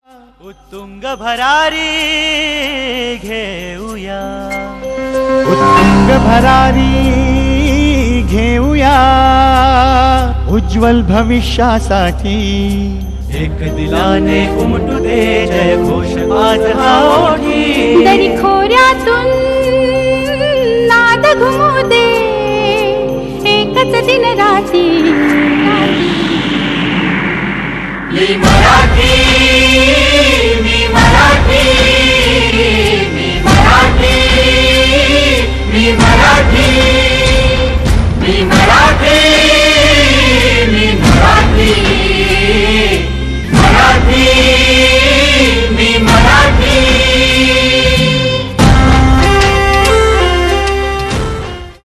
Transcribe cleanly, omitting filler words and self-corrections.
उत्तुंग भरारी घेऊया, उत्तुंग भरारी घेऊया, उज्ज्वल भविष्यासाठी एक दिलाने उमटू दे जय घोष आज हा ओठी. दरी खोऱ्यातून नाद घुमू दे एकच दिन राती. मी मराठी